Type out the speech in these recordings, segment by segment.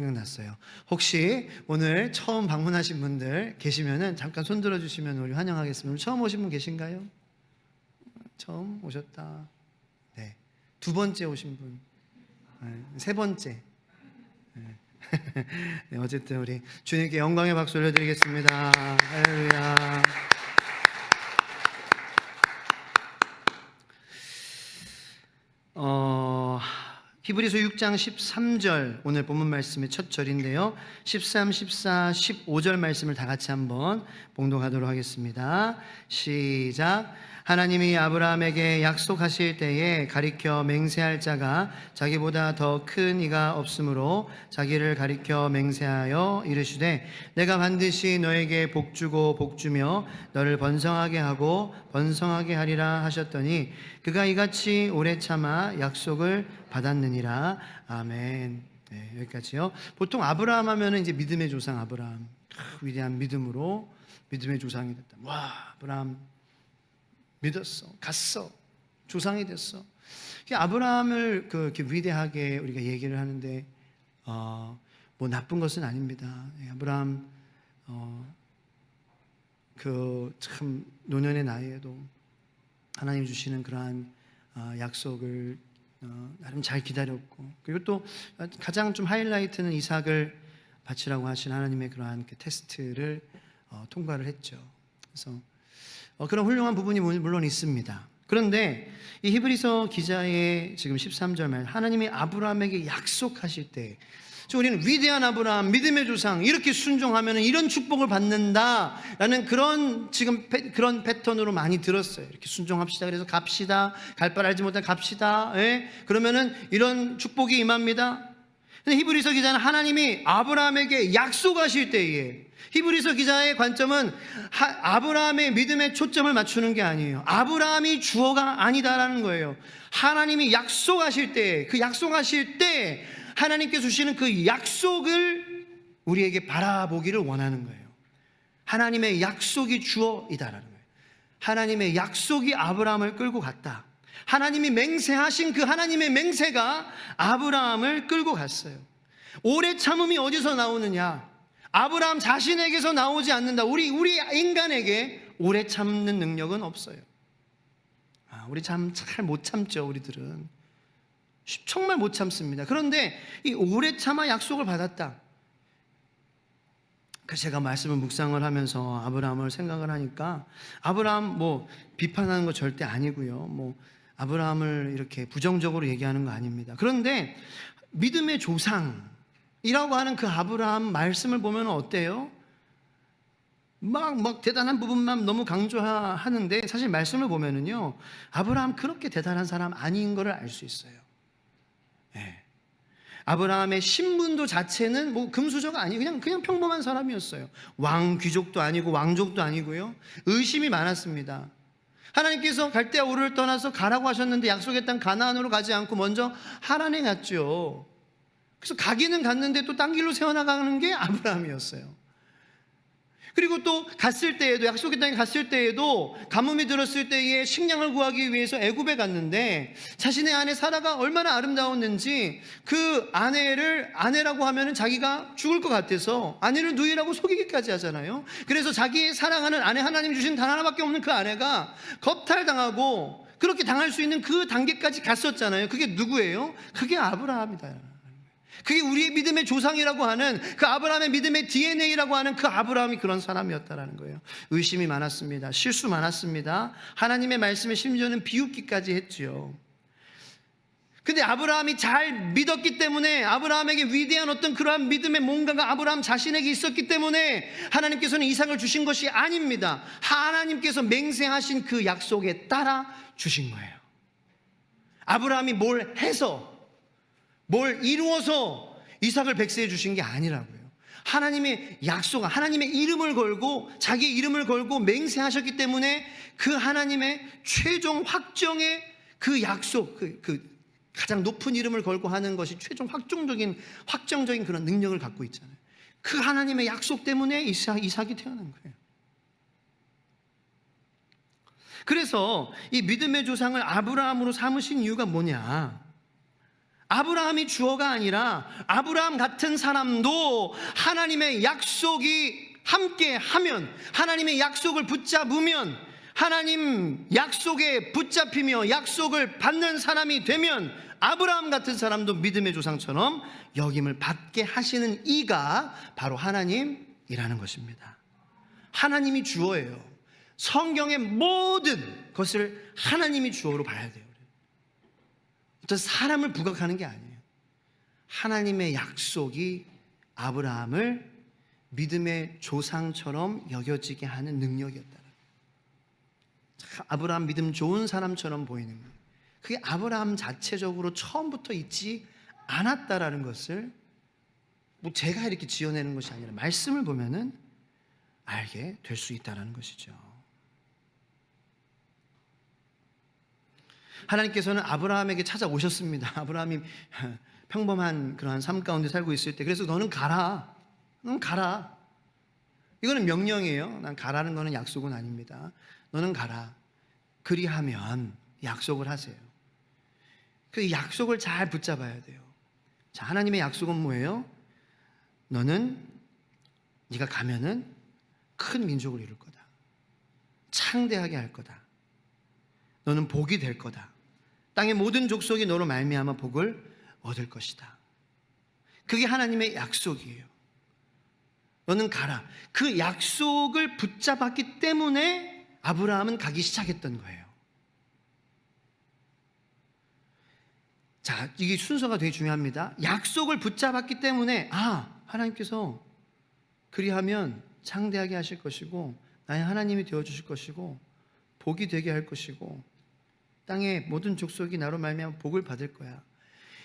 생각났어요. 혹시 오늘 처음 방문하신 분들 계시면은 잠깐 손 들어주시면 우리 환영하겠습니다. 처음 오신 분 계신가요? 처음 오셨다. 네. 두 번째 오신 분. 네. 세 번째. 네. 네, 어쨌든 우리 주님께 영광의 박수 올려드리겠습니다. 할렐루야. 히브리서 6장 13절 오늘 본문 말씀의 첫 절인데요. 13, 14, 15절 말씀을 다 같이 한번 봉독하도록 하겠습니다. 시작. 하나님이 아브라함에게 약속하실 때에 가리켜 맹세할 자가 자기보다 더 큰 이가 없으므로 자기를 가리켜 맹세하여 이르시되 내가 반드시 너에게 복주고 복주며 너를 번성하게 하고 번성하게 하리라 하셨더니 그가 이같이 오래 참아 약속을 받았느니라. 아멘. 네, 여기까지요. 보통 아브라함 하면은 이제 믿음의 조상 아브라함, 위대한 믿음으로 믿음의 조상이 됐다. 와, 아브라함 믿었어, 갔어, 조상이 됐어. 아브라함을 그렇게 위대하게 우리가 얘기를 하는데 뭐 나쁜 것은 아닙니다. 아브라함 그 참 노년의 나이에도 하나님 주시는 그러한 약속을 나름 잘 기다렸고, 그리고 또 가장 좀 하이라이트는 이삭을 바치라고 하신 하나님의 그러한 그 테스트를 통과를 했죠. 그래서 그런 훌륭한 부분이 물론 있습니다. 그런데 이 히브리서 기자의 지금 13절 말 하나님이 아브라함에게 약속하실 때 우리는 위대한 아브라함, 믿음의 조상 이렇게 순종하면 이런 축복을 받는다라는 그런 지금 그런 패턴으로 많이 들었어요. 이렇게 순종합시다. 그래서 갑시다. 갈 바를 알지 못한 갑시다. 예? 그러면은 이런 축복이 임합니다. 근데 히브리서 기자는 하나님이 아브라함에게 약속하실 때에 히브리서 기자의 관점은 아브라함의 믿음에 초점을 맞추는 게 아니에요. 아브라함이 주어가 아니다라는 거예요. 하나님이 약속하실 때, 그 약속하실 때 하나님께서 주시는 그 약속을 우리에게 바라보기를 원하는 거예요. 하나님의 약속이 주어이다라는 거예요. 하나님의 약속이 아브라함을 끌고 갔다. 하나님이 맹세하신 그 하나님의 맹세가 아브라함을 끌고 갔어요. 오래 참음이 어디서 나오느냐? 아브라함 자신에게서 나오지 않는다. 우리 인간에게 오래 참는 능력은 없어요. 우리 참 잘 못 참죠. 우리들은 정말 못 참습니다. 그런데 이 오래 참아 약속을 받았다. 그래서 제가 말씀을 묵상을 하면서 아브라함을 생각을 하니까 아브라함 뭐 비판하는 거 절대 아니고요. 뭐 아브라함을 이렇게 부정적으로 얘기하는 거 아닙니다. 그런데 믿음의 조상이라고 하는 그 아브라함 말씀을 보면 어때요? 막 대단한 부분만 너무 강조하는데 사실 말씀을 보면은요, 아브라함 그렇게 대단한 사람 아닌 거를 알 수 있어요. 네. 아브라함의 신분도 자체는 뭐 금수저가 아니고 그냥 평범한 사람이었어요. 왕 귀족도 아니고 왕족도 아니고요. 의심이 많았습니다. 하나님께서 갈대아 우르를 떠나서 가라고 하셨는데 약속의 땅 가나안으로 가지 않고 먼저 하란에 갔죠. 그래서 가기는 갔는데 또 딴 길로 세워나가는 게 아브라함이었어요. 그리고 또 갔을 때에도 약속의 땅에 갔을 때에도 가뭄이 들었을 때에 식량을 구하기 위해서 애굽에 갔는데 자신의 아내 사라가 얼마나 아름다웠는지 그 아내라고 하면은 자기가 죽을 것 같아서 아내를 누이라고 속이기까지 하잖아요. 그래서 자기의 사랑하는 아내, 하나님 주신 단 하나밖에 없는 그 아내가 겁탈당하고 그렇게 당할 수 있는 그 단계까지 갔었잖아요. 그게 누구예요? 그게 아브라함이다. 그게 우리의 믿음의 조상이라고 하는 그 아브라함의 믿음의 DNA라고 하는 그 아브라함이 그런 사람이었다라는 거예요. 의심이 많았습니다. 실수 많았습니다. 하나님의 말씀에 심지어는 비웃기까지 했지요. 근데 아브라함이 잘 믿었기 때문에, 아브라함에게 위대한 어떤 그러한 믿음의 뭔가가 아브라함 자신에게 있었기 때문에 하나님께서는 이삭을 주신 것이 아닙니다. 하나님께서 맹세하신 그 약속에 따라 주신 거예요. 아브라함이 뭘 해서, 뭘 이루어서 이삭을 백세해 주신 게 아니라고요. 하나님의 약속, 하나님의 이름을 걸고 자기의 이름을 걸고 맹세하셨기 때문에 그 하나님의 최종 확정의 그 약속, 그 가장 높은 이름을 걸고 하는 것이 최종 확정적인 그런 능력을 갖고 있잖아요. 그 하나님의 약속 때문에 이삭이 태어난 거예요. 그래서 이 믿음의 조상을 아브라함으로 삼으신 이유가 뭐냐? 아브라함이 주어가 아니라 아브라함 같은 사람도 하나님의 약속이 함께 하면, 하나님의 약속을 붙잡으면, 하나님 약속에 붙잡히며 약속을 받는 사람이 되면 아브라함 같은 사람도 믿음의 조상처럼 여김을 받게 하시는 이가 바로 하나님이라는 것입니다. 하나님이 주어예요. 성경의 모든 것을 하나님이 주어로 봐야 돼요. 어떤 사람을 부각하는 게 아니에요. 하나님의 약속이 아브라함을 믿음의 조상처럼 여겨지게 하는 능력이었다. 아브라함 믿음 좋은 사람처럼 보이는 거예요. 그게 아브라함 자체적으로 처음부터 있지 않았다라는 것을 뭐 제가 이렇게 지어내는 것이 아니라 말씀을 보면은 알게 될 수 있다는 것이죠. 하나님께서는 아브라함에게 찾아오셨습니다. 아브라함이 평범한 그러한 삶 가운데 살고 있을 때, 그래서 너는 가라. 너는 가라. 이거는 명령이에요. 난 가라는 거는 약속은 아닙니다. 너는 가라. 그리하면 약속을 하세요. 그 약속을 잘 붙잡아야 돼요. 자, 하나님의 약속은 뭐예요? 네가 가면은 큰 민족을 이룰 거다. 창대하게 할 거다. 너는 복이 될 거다. 땅의 모든 족속이 너로 말미암아 복을 얻을 것이다. 그게 하나님의 약속이에요. 너는 가라. 그 약속을 붙잡았기 때문에 아브라함은 가기 시작했던 거예요. 자, 이게 순서가 되게 중요합니다. 약속을 붙잡았기 때문에 하나님께서 그리하면 창대하게 하실 것이고 나의 하나님이 되어주실 것이고 복이 되게 할 것이고 땅의 모든 족속이 나로 말미암아 복을 받을 거야.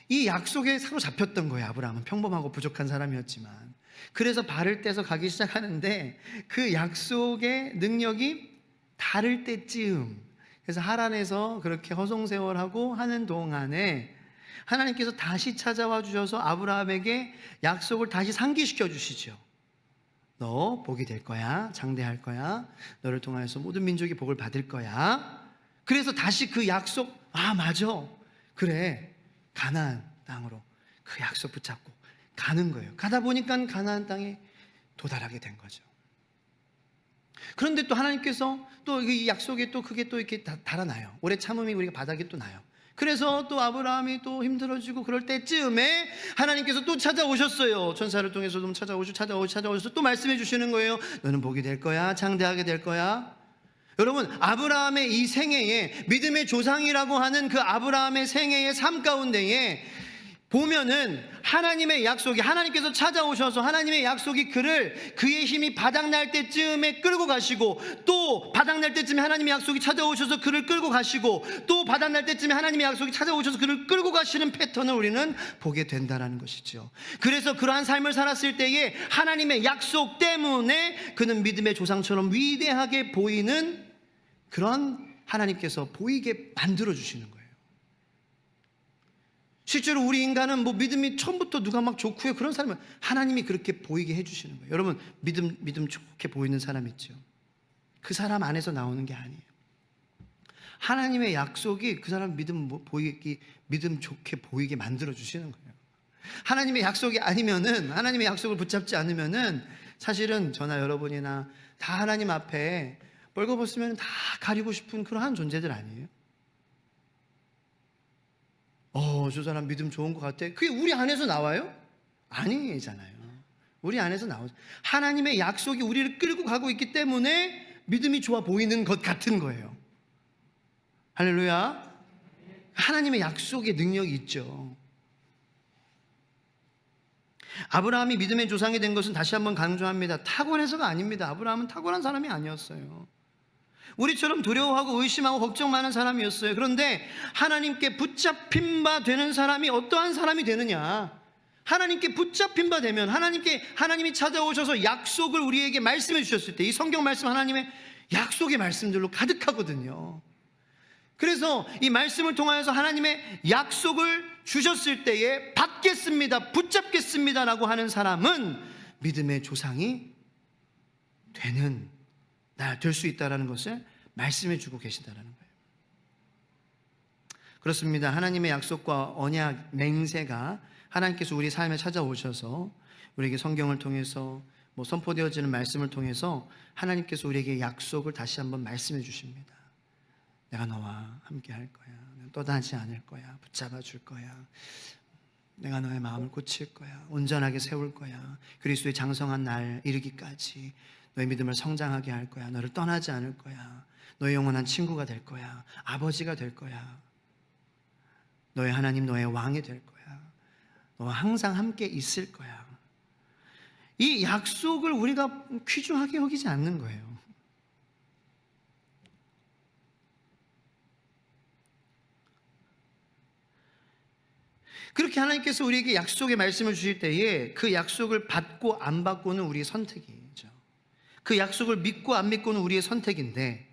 이 약속에 사로잡혔던 거예요. 아브라함은 평범하고 부족한 사람이었지만. 그래서 발을 떼서 가기 시작하는데 그 약속의 능력이 다를 때쯤, 그래서 하란에서 그렇게 허송세월하고 하는 동안에 하나님께서 다시 찾아와 주셔서 아브라함에게 약속을 다시 상기시켜 주시죠. 너 복이 될 거야. 장대할 거야. 너를 통하여서 모든 민족이 복을 받을 거야. 그래서 다시 그 약속, 맞아. 그래. 가나안 땅으로 그 약속 붙잡고 가는 거예요. 가다 보니까 가나안 땅에 도달하게 된 거죠. 그런데 또 하나님께서 또 이 약속에 또 그게 또 이렇게 달아나요. 오래 참음이 우리가 바닥에 또 나요. 그래서 또 아브라함이 또 힘들어지고 그럴 때쯤에 하나님께서 또 찾아오셨어요. 천사를 통해서 좀 찾아오셔서 또 말씀해 주시는 거예요. 너는 복이 될 거야. 장대하게 될 거야. 여러분, 아브라함의 이 생애에, 믿음의 조상이라고 하는 그 아브라함의 생애의 삶 가운데에 보면은 하나님의 약속이, 하나님께서 찾아오셔서 하나님의 약속이 그의 힘이 바닥날 때쯤에 끌고 가시고, 또 바닥날 때쯤에 하나님의 약속이 찾아오셔서 그를 끌고 가시고, 또 바닥날 때쯤에 하나님의 약속이 찾아오셔서 그를 끌고 가시는 패턴을 우리는 보게 된다는 것이죠. 그래서 그러한 삶을 살았을 때에 하나님의 약속 때문에 그는 믿음의 조상처럼 위대하게 보이는 그런 하나님께서 보이게 만들어 주시는 거예요. 실제로 우리 인간은 믿음이 처음부터 누가 막 좋고요, 그런 사람은 하나님이 그렇게 보이게 해주시는 거예요. 여러분, 믿음 좋게 보이는 사람 있죠? 그 사람 안에서 나오는 게 아니에요. 하나님의 약속이 그 사람 믿음 좋게 보이게 만들어 주시는 거예요. 하나님의 약속이 아니면은, 하나님의 약속을 붙잡지 않으면은 사실은 저나 여러분이나 다 하나님 앞에 벌거벗으면 다 가리고 싶은 그러한 존재들 아니에요? 저 사람 믿음 좋은 것 같아. 그게 우리 안에서 나와요? 아니잖아요. 우리 안에서 나오죠. 하나님의 약속이 우리를 끌고 가고 있기 때문에 믿음이 좋아 보이는 것 같은 거예요. 할렐루야. 하나님의 약속의 능력이 있죠. 아브라함이 믿음의 조상이 된 것은 다시 한번 강조합니다. 타고나서가 아닙니다. 아브라함은 타고난 사람이 아니었어요. 우리처럼 두려워하고 의심하고 걱정 많은 사람이었어요. 그런데 하나님께 붙잡힌 바 되는 사람이 어떠한 사람이 되느냐? 하나님께 붙잡힌 바 되면, 하나님이 찾아오셔서 약속을 우리에게 말씀해 주셨을 때, 이 성경 말씀 하나님의 약속의 말씀들로 가득하거든요. 그래서 이 말씀을 통하여서 하나님의 약속을 주셨을 때에 받겠습니다, 붙잡겠습니다 라고 하는 사람은 믿음의 조상이 될 수 있다는 것을 말씀해 주고 계시다는 거예요. 그렇습니다. 하나님의 약속과 언약 맹세가 하나님께서 우리 삶에 찾아오셔서 우리에게 성경을 통해서 선포되어지는 말씀을 통해서 하나님께서 우리에게 약속을 다시 한번 말씀해 주십니다. 내가 너와 함께 할 거야. 떠나지 않을 거야. 붙잡아 줄 거야. 내가 너의 마음을 고칠 거야. 온전하게 세울 거야. 그리스도의 장성한 날 이르기까지 너의 믿음을 성장하게 할 거야. 너를 떠나지 않을 거야. 너의 영원한 친구가 될 거야. 아버지가 될 거야. 너의 하나님, 너의 왕이 될 거야. 너와 항상 함께 있을 거야. 이 약속을 우리가 귀중하게 여기지 않는 거예요. 그렇게 하나님께서 우리에게 약속의 말씀을 주실 때에 그 약속을 받고 안 받고는 우리의 선택이죠. 그 약속을 믿고 안 믿고는 우리의 선택인데,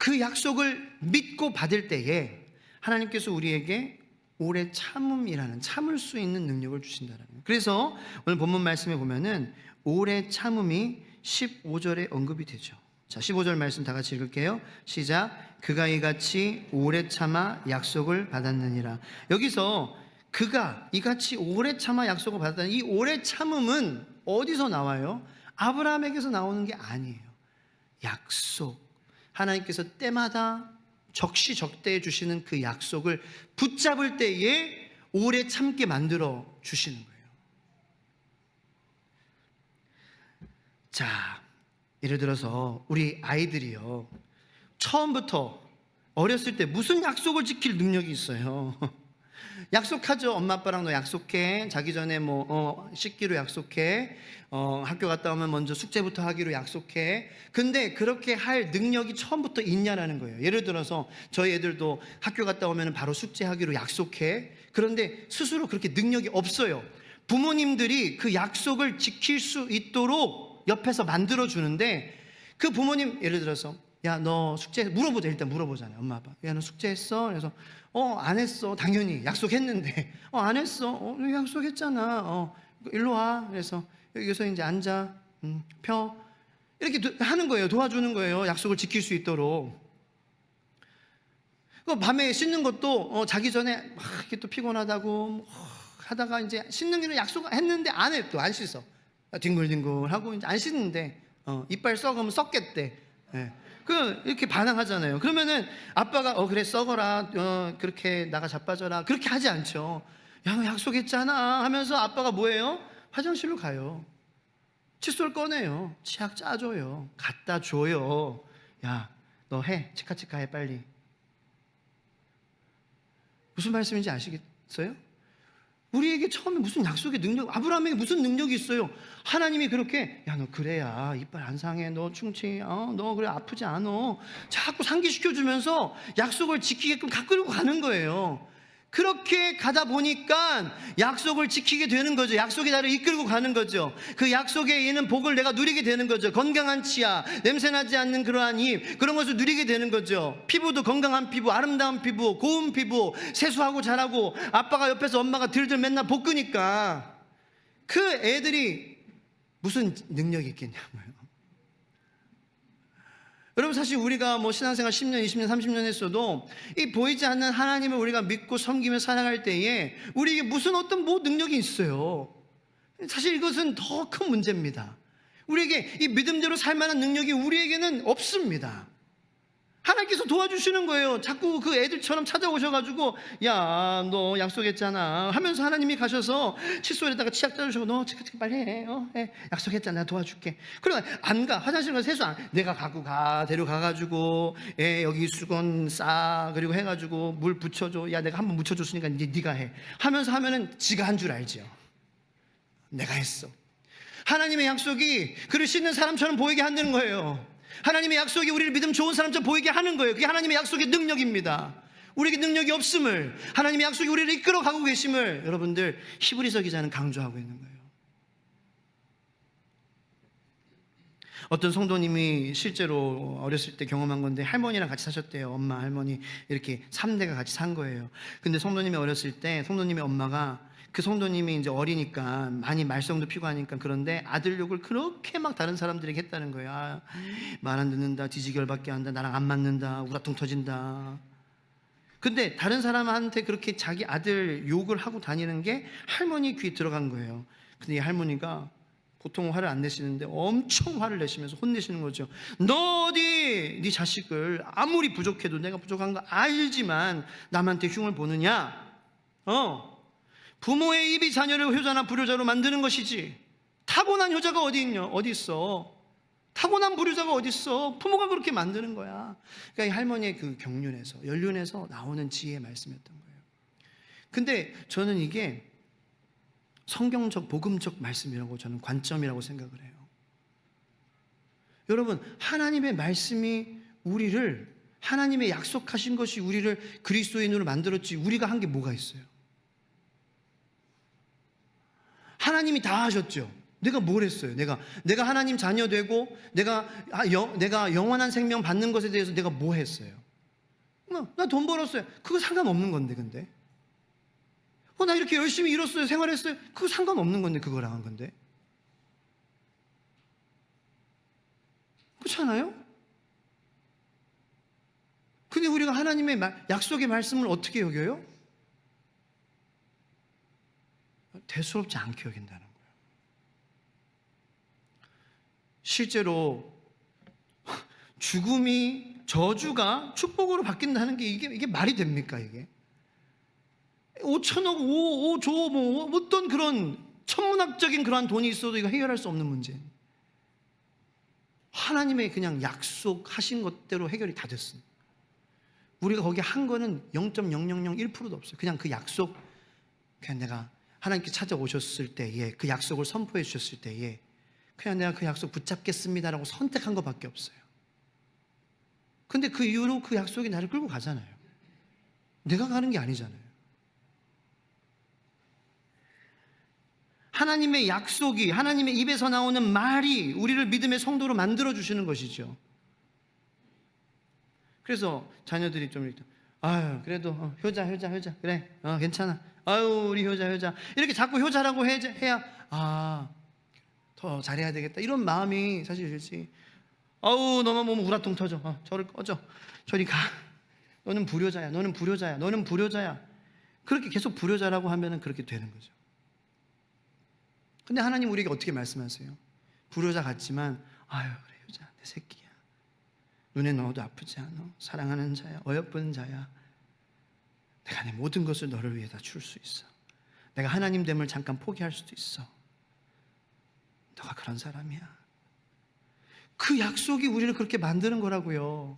그 약속을 믿고 받을 때에 하나님께서 우리에게 오래 참음이라는, 참을 수 있는 능력을 주신다는 거예요. 그래서 오늘 본문 말씀에 보면은 오래 참음이 15절에 언급이 되죠. 자, 15절 말씀 다 같이 읽을게요. 시작. 그가 이같이 오래 참아 약속을 받았느니라. 여기서 그가 이같이 오래 참아 약속을 받았다는 이 오래 참음은 어디서 나와요? 아브라함에게서 나오는 게 아니에요. 약속, 하나님께서 때마다 적시적대해 주시는 그 약속을 붙잡을 때에 오래 참게 만들어 주시는 거예요. 자, 예를 들어서 우리 아이들이요, 처음부터 어렸을 때 무슨 약속을 지킬 능력이 있어요. 약속하죠. 엄마 아빠랑 너 약속해. 자기 전에 씻기로 약속해. 학교 갔다 오면 먼저 숙제부터 하기로 약속해. 근데 그렇게 할 능력이 처음부터 있냐라는 거예요. 예를 들어서 저희 애들도 학교 갔다 오면 바로 숙제하기로 약속해. 그런데 스스로 그렇게 능력이 없어요. 부모님들이 그 약속을 지킬 수 있도록 옆에서 만들어 주는데, 그 부모님, 예를 들어서 야, 너 숙제 물어보자. 일단 물어보잖아요. 엄마 아빠. 야, 너 숙제했어? 그래서 안 했어. 당연히 약속했는데. 안 했어. 약속했잖아. 일로 와. 그래서 여기서 이제 앉아. 펴. 이렇게 하는 거예요. 도와주는 거예요. 약속을 지킬 수 있도록. 밤에 씻는 것도 자기 전에 막 이렇게 또 피곤하다고 하다가 이제 씻는 길을 약속했는데 안 해. 또 안 씻어. 뒹굴뒹굴 하고 이제 안 씻는데 이빨 썩으면 썩겠대. 예. 이렇게 반항하잖아요. 그러면은 아빠가 그래 썩어라, 그렇게 나가 자빠져라, 그렇게 하지 않죠. 야, 너 약속했잖아 하면서 아빠가 뭐예요? 화장실로 가요. 칫솔 꺼내요. 치약 짜줘요. 갖다 줘요. 야, 너 해. 치카치카 해 빨리. 무슨 말씀인지 아시겠어요? 우리에게 처음에 무슨 약속의 능력, 아브라함에게 무슨 능력이 있어요? 하나님이 그렇게, 야, 너 그래야 이빨 안 상해. 너 충치, 너 그래 아프지 않아. 자꾸 상기시켜주면서 약속을 지키게끔 가꾸고 가는 거예요. 그렇게 가다 보니까 약속을 지키게 되는 거죠. 약속이 나를 이끌고 가는 거죠. 그 약속에 있는 복을 내가 누리게 되는 거죠. 건강한 치아, 냄새나지 않는 그러한 입, 그런 것을 누리게 되는 거죠. 피부도 건강한 피부, 아름다운 피부, 고운 피부, 세수하고 자라고, 아빠가 옆에서 엄마가 들들 맨날 볶으니까 그 애들이 무슨 능력이 있겠냐고요. 여러분, 사실 우리가 신앙생활 10년, 20년, 30년 했어도 이 보이지 않는 하나님을 우리가 믿고 섬기며 살아갈 때에 우리에게 무슨 어떤 능력이 있어요. 사실 이것은 더 큰 문제입니다. 우리에게 이 믿음대로 살 만한 능력이 우리에게는 없습니다. 하나님께서 도와주시는 거예요. 자꾸 그 애들처럼 찾아오셔가지고 야, 너 약속했잖아 하면서 하나님이 가셔서 칫솔에다가 치약 짜주시고 너 빨리 해. 해. 약속했잖아. 도와줄게. 그러면 안 가. 화장실 가서 세수 안. 내가 갖고 가. 데려가가지고 여기 수건 싸. 그리고 해가지고 물 붙여줘. 야, 내가 한번 묻혀줬으니까 이제 네가 해. 하면서 하면은 지가 한 줄 알죠. 내가 했어. 하나님의 약속이 그를 씻는 사람처럼 보이게 한다는 거예요. 하나님의 약속이 우리를 믿음 좋은 사람처럼 보이게 하는 거예요. 그게 하나님의 약속의 능력입니다. 우리에게 능력이 없음을, 하나님의 약속이 우리를 이끌어 가고 계심을 여러분들 히브리서 기자는 강조하고 있는 거예요. 어떤 성도님이 실제로 어렸을 때 경험한 건데, 할머니랑 같이 사셨대요. 엄마, 할머니 이렇게 3대가 같이 산 거예요. 근데 성도님이 어렸을 때 성도님의 엄마가 그 성도님이 이제 어리니까 많이 말썽도 피고 하니까, 그런데 아들 욕을 그렇게 막 다른 사람들에게 했다는 거예요. 아, 말 안 듣는다, 뒤지결밖에 한다, 나랑 안 맞는다, 우라통 터진다. 근데 다른 사람한테 그렇게 자기 아들 욕을 하고 다니는 게 할머니 귀에 들어간 거예요. 근데 이 할머니가 보통 화를 안 내시는데 엄청 화를 내시면서 혼내시는 거죠. 너 어디 네 자식을 아무리 부족해도 내가 부족한 거 알지만 남한테 흉을 보느냐? 부모의 입이 자녀를 효자나 불효자로 만드는 것이지, 타고난 효자가 어디 있냐? 어디 있어? 타고난 불효자가 어디 있어? 부모가 그렇게 만드는 거야. 그러니까 이 할머니의 그 경륜에서, 연륜에서 나오는 지혜의 말씀이었던 거예요. 근데 저는 이게 성경적, 복음적 말씀이라고 저는 관점이라고 생각을 해요. 여러분, 하나님의 말씀이 우리를, 하나님의 약속하신 것이 우리를 그리스도인으로 만들었지, 우리가 한 게 뭐가 있어요? 하나님이 다 하셨죠. 내가 뭘 했어요? 내가 하나님 자녀 되고 내가 영원한 생명 받는 것에 대해서 내가 뭐 했어요? 나 돈 벌었어요. 그거 상관없는 건데. 근데 나 이렇게 열심히 일었어요, 생활했어요. 그거 상관없는 건데, 그거랑 한 건데. 그렇잖아요? 근데 우리가 하나님의 약속의 말씀을 어떻게 여겨요? 대수롭지 않게 여긴다는 거예요. 실제로 죽음이, 저주가 축복으로 바뀐다는 게 이게 말이 됩니까? 이게 5천억, 5조, 뭐 어떤 그런 천문학적인 그러한 돈이 있어도 이거 해결할 수 없는 문제. 하나님의 그냥 약속하신 것대로 해결이 다 됐습니다. 우리가 거기 한 거는 0.0001%도 없어요. 그냥 그 약속, 그냥 내가 하나님께 찾아오셨을 때에 그 약속을 선포해 주셨을 때에 그냥 내가 그 약속 붙잡겠습니다라고 선택한 것밖에 없어요. 근데 그 이후로 그 약속이 나를 끌고 가잖아요. 내가 가는 게 아니잖아요. 하나님의 약속이, 하나님의 입에서 나오는 말이 우리를 믿음의 성도로 만들어주시는 것이죠. 그래서 자녀들이 좀 이렇게, 아유, 그래도 효자, 그래, 괜찮아. 아유, 우리 효자. 이렇게 자꾸 효자라고 해야, 더 잘해야 되겠다, 이런 마음이 사실 들지. 아우, 너만 보면 우라통 터져. 저를 꺼져. 저리 가. 너는 불효자야. 그렇게 계속 불효자라고 하면은 그렇게 되는 거죠. 근데 하나님 우리에게 어떻게 말씀하세요? 불효자 같지만, 아유, 그래, 효자, 내 새끼야. 눈에 넣어도 아프지 않아. 사랑하는 자야, 어여쁜 자야. 내가 내 모든 것을 너를 위해 다 줄 수 있어. 내가 하나님 됨을 잠깐 포기할 수도 있어. 너가 그런 사람이야. 그 약속이 우리를 그렇게 만드는 거라고요.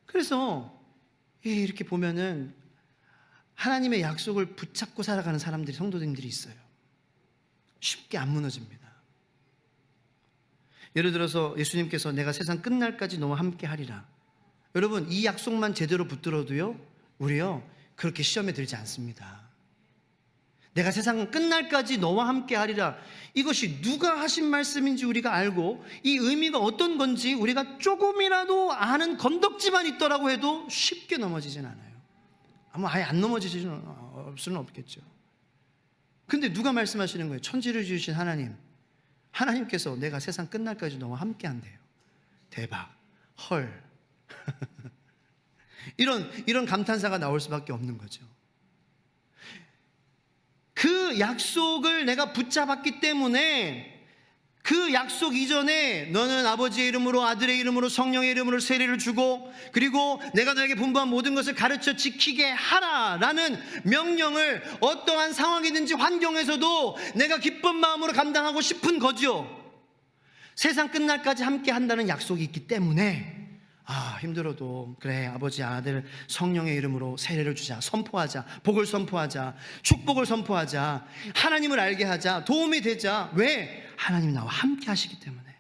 그래서 이렇게 보면은 하나님의 약속을 붙잡고 살아가는 사람들이, 성도들이 있어요. 쉽게 안 무너집니다. 예를 들어서 예수님께서 내가 세상 끝날까지 너와 함께 하리라. 여러분, 이 약속만 제대로 붙들어도요, 우리요 그렇게 시험에 들지 않습니다. 내가 세상 끝날까지 너와 함께 하리라, 이것이 누가 하신 말씀인지 우리가 알고 이 의미가 어떤 건지 우리가 조금이라도 아는 건덕지만 있더라고 해도 쉽게 넘어지진 않아요. 아마 아예 안 넘어질 수는 없겠죠. 근데 누가 말씀하시는 거예요? 천지를 지으신 하나님께서 내가 세상 끝날까지 너와 함께 한대요. 대박, 헐. 이런 감탄사가 나올 수밖에 없는 거죠. 그 약속을 내가 붙잡았기 때문에 그 약속 이전에 너는 아버지의 이름으로, 아들의 이름으로, 성령의 이름으로 세례를 주고, 그리고 내가 너에게 분부한 모든 것을 가르쳐 지키게 하라라는 명령을 어떠한 상황이든지 환경에서도 내가 기쁜 마음으로 감당하고 싶은 거죠. 세상 끝날까지 함께 한다는 약속이 있기 때문에 힘들어도 그래, 아버지, 아들, 성령의 이름으로 세례를 주자, 선포하자, 복을 선포하자, 축복을 선포하자, 하나님을 알게 하자, 도움이 되자. 왜? 하나님이 나와 함께 하시기 때문에.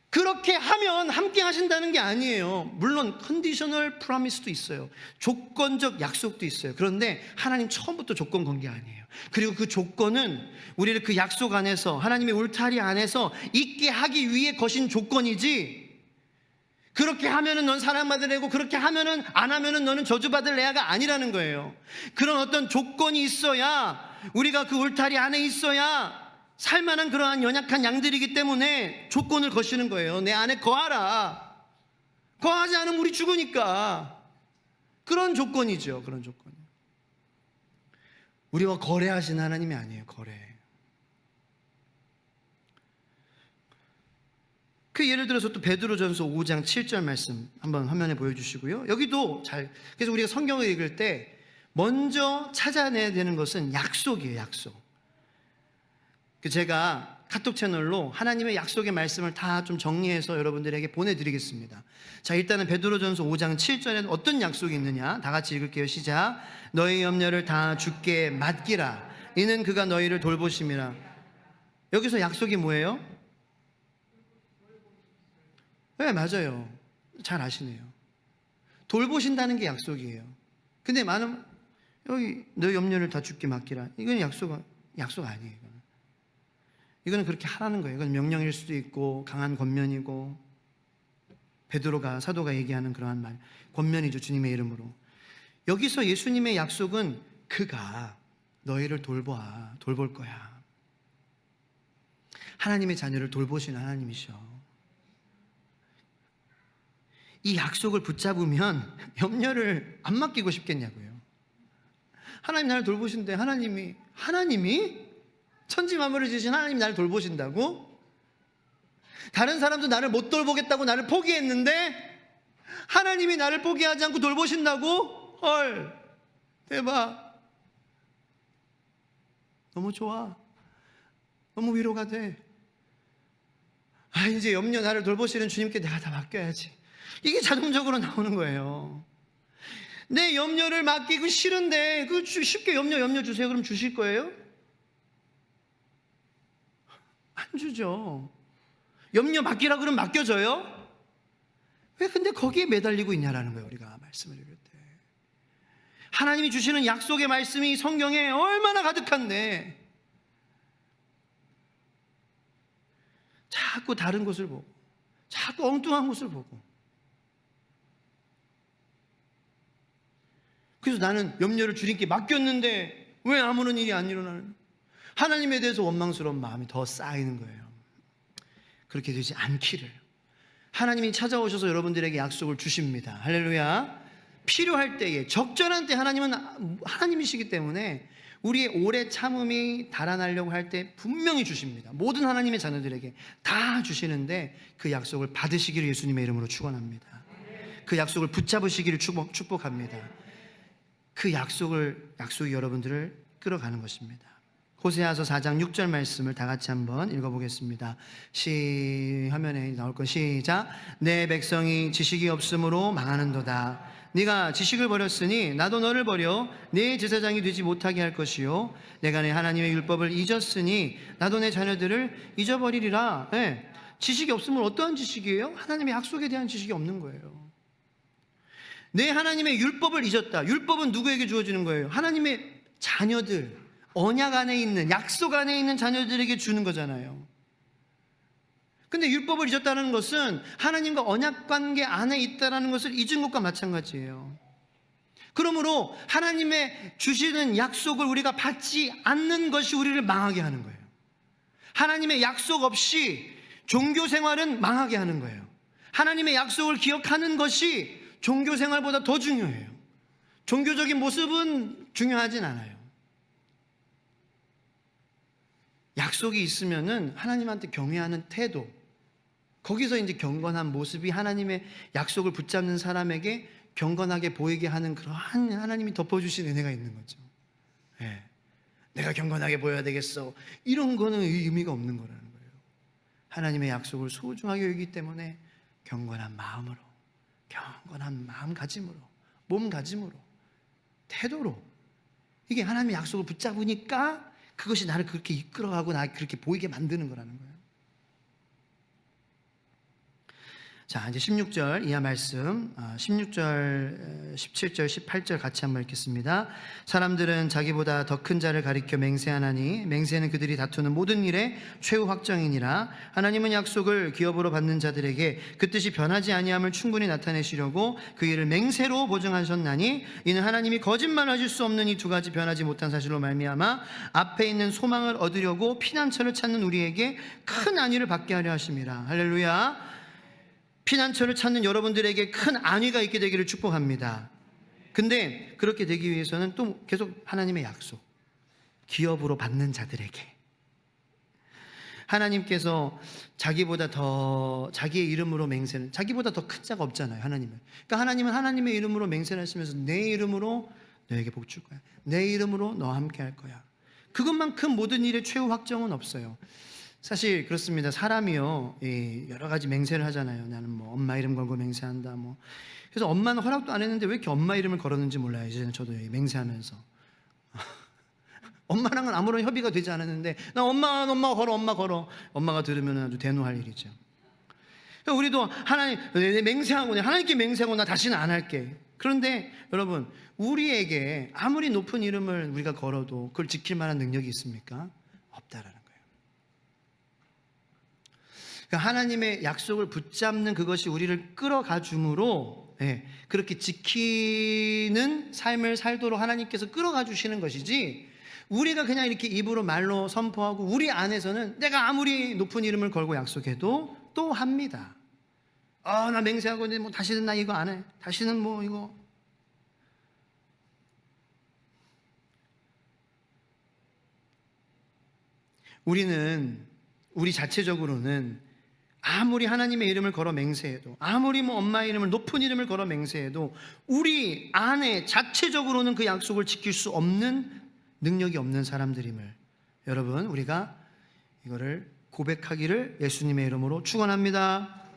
그렇게 하면 함께 하신다는 게 아니에요. 물론 컨디셔널 프로미스도 있어요. 조건적 약속도 있어요. 그런데 하나님 처음부터 조건 건 게 아니에요. 그리고 그 조건은 우리를 그 약속 안에서, 하나님의 울타리 안에서 있게 하기 위해 거신 조건이지, 그렇게 하면은 넌 사랑받을 애고 그렇게 하면은 안 하면은 너는 저주받을 애가 아니라는 거예요. 그런 어떤 조건이 있어야, 우리가 그 울타리 안에 있어야 살만한 그러한 연약한 양들이기 때문에 조건을 거시는 거예요. 내 안에 거하라. 거하지 않으면 우리 죽으니까. 그런 조건이죠. 그런 조건. 우리와 거래하신 하나님이 아니에요. 거래. 그 예를 들어서 또 베드로전서 5장 7절 말씀 한번 화면에 보여주시고요. 여기도 그래서 우리가 성경을 읽을 때 먼저 찾아내야 되는 것은 약속이에요. 약속. 제가 카톡 채널로 하나님의 약속의 말씀을 다 좀 정리해서 여러분들에게 보내드리겠습니다. 자, 일단은 베드로전서 5장 7절에는 어떤 약속이 있느냐, 다 같이 읽을게요. 시작. 너희 염려를 다 주께 맡기라. 이는 그가 너희를 돌보심이라. 여기서 약속이 뭐예요? 네, 맞아요. 잘 아시네요. 돌보신다는 게 약속이에요. 근데 많은, 여기 너희 염려를 다 주께 맡기라. 이건 약속 아니에요. 이거는 그렇게 하라는 거예요. 이건 명령일 수도 있고 강한 권면이고, 사도가 얘기하는 그러한 말, 권면이죠. 주님의 이름으로. 여기서 예수님의 약속은 그가 너희를 돌볼 거야. 하나님의 자녀를 돌보시는 하나님이셔. 이 약속을 붙잡으면 염려를 안 맡기고 싶겠냐고요. 하나님 나를 돌보신대. 하나님이 천지 만물을 지으신 하나님이 나를 돌보신다고? 다른 사람도 나를 못 돌보겠다고 나를 포기했는데 하나님이 나를 포기하지 않고 돌보신다고? 헐, 대박. 너무 좋아. 너무 위로가 돼. 이제 염려 나를 돌보시는 주님께 내가 다 맡겨야지. 이게 자동적으로 나오는 거예요. 내 염려를 맡기고 싫은데 쉽게 염려 주세요. 그럼 주실 거예요? 안 주죠. 염려 맡기라 그러면 맡겨져요? 왜 근데 거기에 매달리고 있냐라는 거예요. 우리가 말씀을 읽을 때 하나님이 주시는 약속의 말씀이 성경에 얼마나 가득한데 자꾸 다른 곳을 보고, 자꾸 엉뚱한 곳을 보고, 그래서 나는 염려를 주님께 맡겼는데 왜 아무런 일이 안 일어나는, 하나님에 대해서 원망스러운 마음이 더 쌓이는 거예요. 그렇게 되지 않기를. 하나님이 찾아오셔서 여러분들에게 약속을 주십니다. 할렐루야. 필요할 때에, 적절한 때 하나님은 하나님이시기 때문에 우리의 오래 참음이 달아나려고 할 때 분명히 주십니다. 모든 하나님의 자녀들에게 다 주시는데 그 약속을 받으시기를 예수님의 이름으로 축원합니다. 그 약속을 붙잡으시기를 축복합니다. 그 약속이 여러분들을 끌어가는 것입니다. 호세아서 4장 6절 말씀을 다 같이 한번 읽어보겠습니다. 화면에 나올 건 시작. 내 백성이 지식이 없으므로 망하는도다. 네가 지식을 버렸으니 나도 너를 버려 내 제사장이 되지 못하게 할 것이요, 내가 내 하나님의 율법을 잊었으니 나도 내 자녀들을 잊어버리리라. 네. 지식이 없으면 어떠한 지식이에요? 하나님의 약속에 대한 지식이 없는 거예요. 내 하나님의 율법을 잊었다. 율법은 누구에게 주어지는 거예요? 하나님의 자녀들, 언약 안에 있는, 약속 안에 있는 자녀들에게 주는 거잖아요. 근데 율법을 잊었다는 것은 하나님과 언약 관계 안에 있다는 것을 잊은 것과 마찬가지예요. 그러므로 하나님의 주시는 약속을 우리가 받지 않는 것이 우리를 망하게 하는 거예요. 하나님의 약속 없이 종교 생활은 망하게 하는 거예요. 하나님의 약속을 기억하는 것이 종교 생활보다 더 중요해요. 종교적인 모습은 중요하진 않아요. 약속이 있으면은 하나님한테 경외하는 태도, 거기서 이제 경건한 모습이 하나님의 약속을 붙잡는 사람에게 경건하게 보이게 하는 그러한 하나님이 덮어주신 은혜가 있는 거죠. 네. 내가 경건하게 보여야 되겠어, 이런 거는 의미가 없는 거라는 거예요. 하나님의 약속을 소중하게 여기기 때문에 경건한 마음으로, 경건한 마음가짐으로, 몸가짐으로, 태도로, 이게 하나님의 약속을 붙잡으니까 그것이 나를 그렇게 이끌어가고 나 그렇게 보이게 만드는 거라는 거예요. 자, 이제 16절 이하 말씀, 16절, 17절, 18절 같이 한번 읽겠습니다. 사람들은 자기보다 더 큰 자를 가리켜 맹세하나니 맹세는 그들이 다투는 모든 일의 최후 확정이니라. 하나님은 약속을 기업으로 받는 자들에게 그 뜻이 변하지 아니함을 충분히 나타내시려고 그 일을 맹세로 보증하셨나니, 이는 하나님이 거짓말하실 수 없는 이 두 가지 변하지 못한 사실로 말미암아 앞에 있는 소망을 얻으려고 피난처를 찾는 우리에게 큰 안위를 받게 하려 하심이라. 할렐루야. 피난처를 찾는 여러분들에게 큰 안위가 있게 되기를 축복합니다. 근데 그렇게 되기 위해서는 또 계속 하나님의 약속, 기업으로 받는 자들에게 하나님께서 자기보다 더 자기의 이름으로 맹세는, 자기보다 더 큰 자가 없잖아요, 하나님은. 그러니까 하나님은 하나님의 이름으로 맹세를 하시면서 내 이름으로 너에게 복 줄 거야, 내 이름으로 너와 함께 할 거야. 그것만큼 모든 일의 최후 확정은 없어요. 사실 그렇습니다. 사람이요, 여러 가지 맹세를 하잖아요. 나는 뭐 엄마 이름 걸고 맹세한다. 뭐 그래서 엄마는 허락도 안 했는데 왜 이렇게 엄마 이름을 걸었는지 몰라요. 이제 저도 맹세하면서 엄마랑은 아무런 협의가 되지 않았는데 나 엄마 걸어, 엄마 걸어. 엄마가 들으면 아주 대노할 일이죠. 우리도 하나님 맹세하고, 하나님께 맹세하고 나 다시는 안 할게. 그런데 여러분, 우리에게 아무리 높은 이름을 우리가 걸어도 그걸 지킬 만한 능력이 있습니까? 없다라는 거예요. 그러니까 하나님의 약속을 붙잡는 그것이 우리를 끌어가 줌으로, 그렇게 지키는 삶을 살도록 하나님께서 끌어가 주시는 것이지, 우리가 그냥 이렇게 입으로 말로 선포하고 우리 안에서는 내가 아무리 높은 이름을 걸고 약속해도 또 합니다. 나 맹세하고 뭐 다시는 나 이거 안 해, 다시는 뭐 이거. 우리 자체적으로는 아무리 하나님의 이름을 걸어 맹세해도, 아무리 뭐 엄마 이름을, 높은 이름을 걸어 맹세해도 우리 안에 자체적으로는 그 약속을 지킬 수 없는, 능력이 없는 사람들임을 여러분, 우리가 이거를 고백하기를 예수님의 이름으로 축원합니다.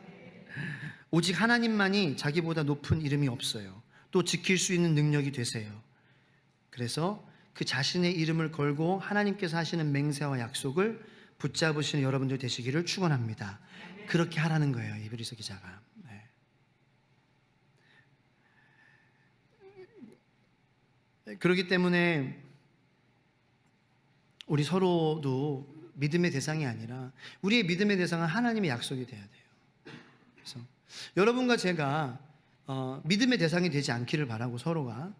오직 하나님만이 자기보다 높은 이름이 없어요. 또 지킬 수 있는 능력이 되세요. 그래서 그 자신의 이름을 걸고 하나님께서 하시는 맹세와 약속을 붙잡으시는 여러분들 되시기를 축원합니다. 그렇게 하라는 거예요, 이브리서 기자가. 그렇기 때문에 우리 서로도 믿음의 대상이 아니라 우리의 믿음의 대상은 하나님의 약속이 돼야 돼요. 그래서 여러분과 제가 믿음의 대상이 되지 않기를 바라고, 서로가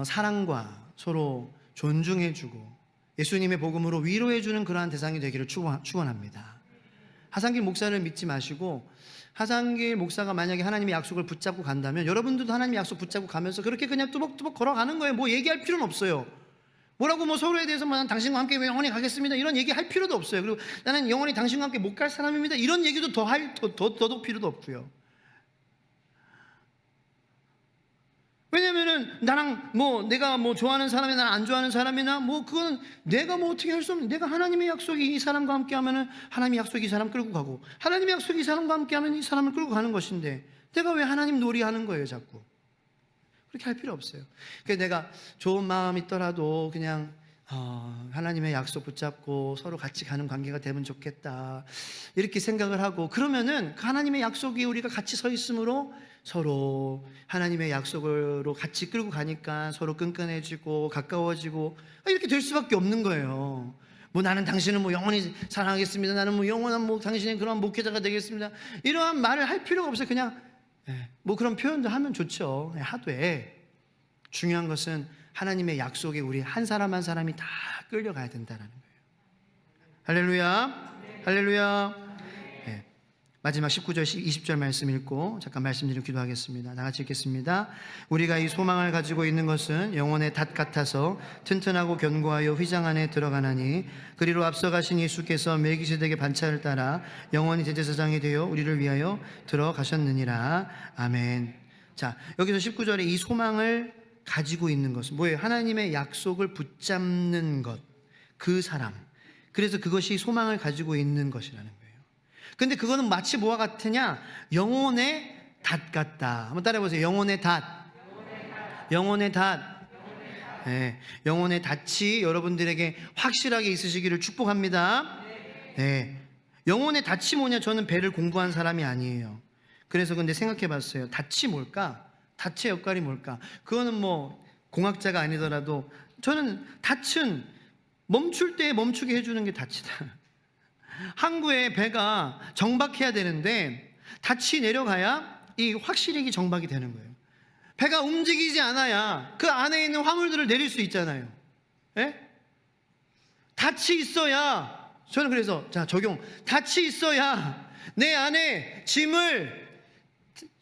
사랑과 서로 존중해주고 예수님의 복음으로 위로해주는 그러한 대상이 되기를 축원합니다. 하상길 목사를 믿지 마시고, 하상길 목사가 만약에 하나님의 약속을 붙잡고 간다면 여러분들도 하나님의 약속 붙잡고 가면서 그렇게 그냥 뚜벅뚜벅 걸어가는 거예요. 뭐 얘기할 필요는 없어요. 뭐라고 뭐 서로에 대해서 난 당신과 함께 영원히 가겠습니다 이런 얘기 할 필요도 없어요. 그리고 나는 영원히 당신과 함께 못 갈 사람입니다 이런 얘기도 더더욱 필요도 없고요. 왜냐면은 나랑 뭐 내가 뭐 좋아하는 사람이나 나는 안 좋아하는 사람이나 뭐 그건 내가 뭐 어떻게 할 수 없는, 내가 하나님의 약속이 이 사람과 함께 하면은 하나님의 약속이 이 사람 끌고 가고, 하나님의 약속이 이 사람과 함께 하면 이 사람을 끌고 가는 것인데 내가 왜 하나님 놀이하는 거예요 자꾸. 그렇게 할 필요 없어요. 그래서 내가 좋은 마음 있더라도 그냥 하나님의 약속 붙잡고 서로 같이 가는 관계가 되면 좋겠다 이렇게 생각을 하고, 그러면은 그 하나님의 약속이 우리가 같이 서 있으므로 서로 하나님의 약속으로 같이 끌고 가니까 서로 끈끈해지고 가까워지고 이렇게 될 수밖에 없는 거예요. 뭐 나는 당신을 뭐 영원히 사랑하겠습니다, 나는 뭐 영원한 뭐 당신의 그런 목회자가 되겠습니다 이러한 말을 할 필요가 없어요. 그냥 뭐 그런 표현도 하면 좋죠. 하되 중요한 것은 하나님의 약속에 우리 한 사람 한 사람이 다 끌려가야 된다는 거예요. 할렐루야. 할렐루야. 마지막 19절 20절 말씀 읽고 잠깐 말씀드리고 기도하겠습니다. 다 같이 읽겠습니다. 우리가 이 소망을 가지고 있는 것은 영혼의 닷 같아서 튼튼하고 견고하여 휘장 안에 들어가나니, 그리로 앞서가신 예수께서 멜기세덱의 반차를 따라 영원히 대제사장이 되어 우리를 위하여 들어가셨느니라. 아멘. 자, 여기서 19절에 이 소망을 가지고 있는 것은 뭐예요? 하나님의 약속을 붙잡는 것, 그 사람. 그래서 그것이 소망을 가지고 있는 것이라는 거예요. 근데 그거는 마치 뭐와 같으냐? 영혼의 닷 같다. 한번 따라해보세요. 영혼의 닷. 영혼의 닷. 네, 영혼의 닷이 여러분들에게 확실하게 있으시기를 축복합니다. 네, 영혼의 닷이 뭐냐? 저는 배를 공부한 사람이 아니에요. 그래서 근데 생각해 봤어요. 닻이 뭘까? 닻의 역할이 뭘까? 그거는 뭐 공학자가 아니더라도 저는 닻은 멈출 때 멈추게 해주는 게 닻이다. 항구에 배가 정박해야 되는데 닻이 내려가야 이 확실히 정박이 되는 거예요. 배가 움직이지 않아야 그 안에 있는 화물들을 내릴 수 있잖아요. 예? 닻이 있어야, 저는 그래서 자 적용, 닻이 있어야 내 안에 짐을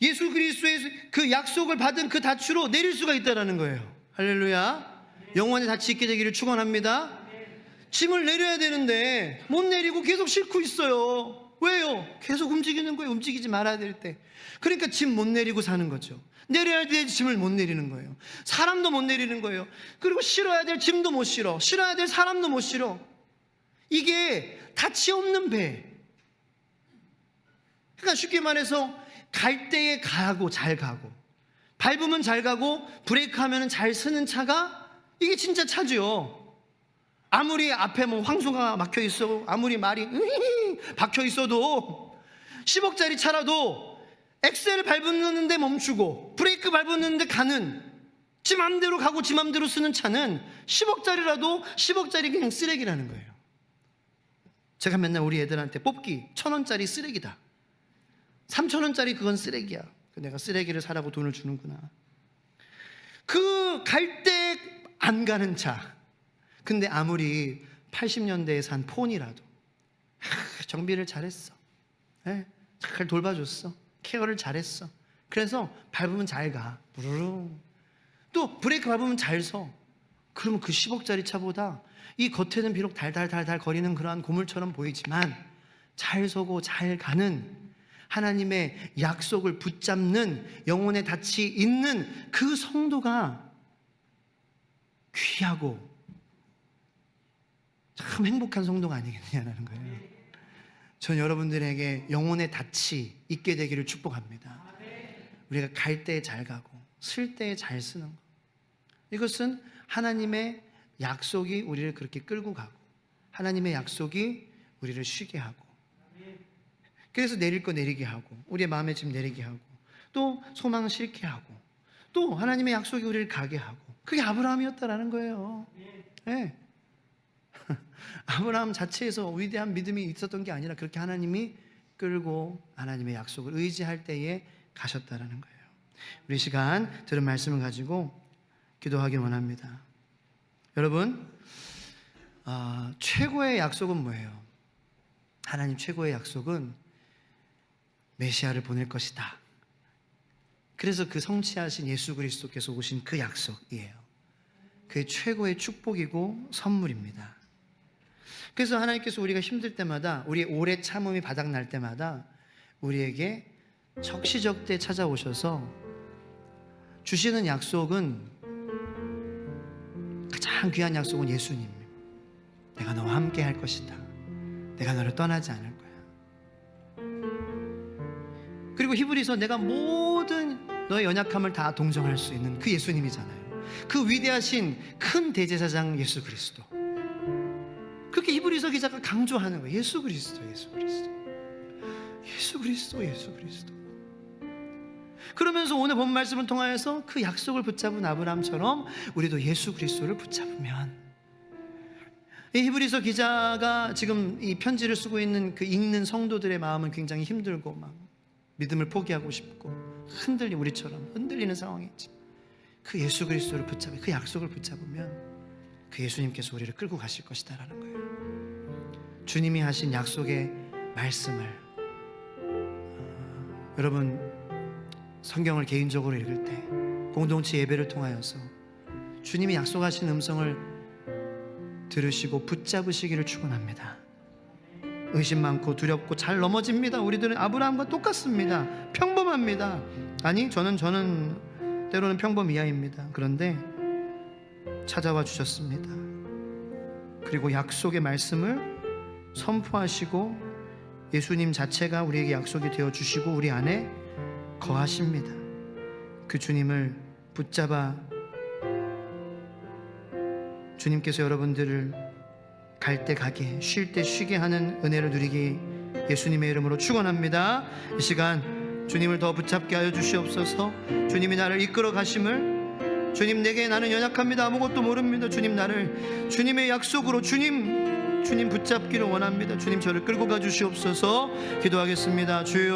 예수 그리스도의 그 약속을 받은 그 닻으로 내릴 수가 있다는 거예요. 할렐루야. 영원히 닻이 있게 되기를 축원합니다. 짐을 내려야 되는데 못 내리고 계속 싣고 있어요. 왜요? 계속 움직이는 거예요. 움직이지 말아야 될 때. 그러니까 짐 못 내리고 사는 거죠. 내려야 될 짐을 못 내리는 거예요. 사람도 못 내리는 거예요. 그리고 실어야 될 짐도 못 실어. 실어야 될 사람도 못 실어. 이게 닻이 없는 배. 그러니까 쉽게 말해서 갈 때에 가고 잘 가고, 밟으면 잘 가고 브레이크 하면 잘 서는 차가 이게 진짜 차죠. 아무리 앞에 뭐 황소가 막혀 있어, 아무리 말이 박혀 있어도 10억짜리 차라도 엑셀을 밟았는데 멈추고 브레이크 밟았는데 가는, 지 맘대로 가고 지 맘대로 쓰는 차는 10억짜리라도 10억짜리 그냥 쓰레기라는 거예요. 제가 맨날 우리 애들한테 뽑기 1,000원짜리 쓰레기다, 3,000원짜리 그건 쓰레기야. 내가 쓰레기를 사라고 돈을 주는구나. 그 갈 때 안 가는 차. 근데 아무리 80년대에 산 폰이라도 정비를 잘했어, 잘 돌봐줬어, 케어를 잘했어. 그래서 밟으면 잘 가. 또 브레이크 밟으면 잘 서. 그러면 그 10억짜리 차보다 이 겉에는 비록 달달달달 거리는 그러한 고물처럼 보이지만 잘 서고 잘 가는, 하나님의 약속을 붙잡는 영혼의 닻이 있는 그 성도가 귀하고 참 행복한 성도가 아니겠냐는 거예요. 전 여러분들에게 영혼의 닻이 있게 되기를 축복합니다. 우리가 갈 때 잘 가고 쓸 때 잘 쓰는 것, 이것은 하나님의 약속이 우리를 그렇게 끌고 가고, 하나님의 약속이 우리를 쉬게 하고, 그래서 내릴 거 내리게 하고, 우리의 마음의 짐 내리게 하고, 또 소망 실게 하고, 또 하나님의 약속이 우리를 가게 하고. 그게 아브라함이었다라는 거예요. 네. 아브라함 자체에서 위대한 믿음이 있었던 게 아니라 그렇게 하나님이 끌고 하나님의 약속을 의지할 때에 가셨다라는 거예요. 우리 시간 들은 말씀을 가지고 기도하기 원합니다. 여러분, 최고의 약속은 뭐예요? 하나님 최고의 약속은 메시아를 보낼 것이다. 그래서 그 성취하신 예수 그리스도께서 오신 그 약속이에요. 그게 최고의 축복이고 선물입니다. 그래서 하나님께서 우리가 힘들 때마다, 우리의 오래 참음이 바닥날 때마다 우리에게 적시적대 찾아오셔서 주시는 약속은, 가장 귀한 약속은 예수님. 내가 너와 함께 할 것이다. 내가 너를 떠나지 않을 거야. 그리고 히브리서 내가 모든 너의 연약함을 다 동정할 수 있는 그 예수님이잖아요. 그 위대하신 큰 대제사장 예수 그리스도. 그렇게 히브리서 기자가 강조하는 거예요. 예수 그리스도, 예수 그리스도, 예수 그리스도, 예수 그리스도. 그러면서 오늘 본 말씀을 통하여서 그 약속을 붙잡은 아브라함처럼 우리도 예수 그리스도를 붙잡으면, 이 히브리서 기자가 지금 이 편지를 쓰고 있는 그 읽는 성도들의 마음은 굉장히 힘들고 막 믿음을 포기하고 싶고 흔들리는, 우리처럼 흔들리는 상황이지. 그 예수 그리스도를 붙잡으면, 그 약속을 붙잡으면 그 예수님께서 우리를 끌고 가실 것이다라는 거예요. 주님이 하신 약속의 말씀을 여러분 성경을 개인적으로 읽을 때, 공동체 예배를 통하여서 주님이 약속하신 음성을 들으시고 붙잡으시기를 축원합니다. 의심 많고 두렵고 잘 넘어집니다. 우리들은 아브라함과 똑같습니다. 평범합니다. 아니, 저는 때로는 평범 이하입니다. 그런데 찾아와 주셨습니다. 그리고 약속의 말씀을 선포하시고 예수님 자체가 우리에게 약속이 되어 주시고 우리 안에 거하십니다. 그 주님을 붙잡아 주님께서 여러분들을 갈 때 가게, 쉴 때 쉬게 하는 은혜를 누리기 예수님의 이름으로 축원합니다. 이 시간 주님을 더 붙잡게 하여 주시옵소서. 주님이 나를 이끌어 가심을, 주님, 내게 나는 연약합니다, 아무것도 모릅니다, 주님, 나를 주님의 약속으로 주님 붙잡기를 원합니다. 주님, 저를 끌고 가 주시옵소서. 기도하겠습니다. 주여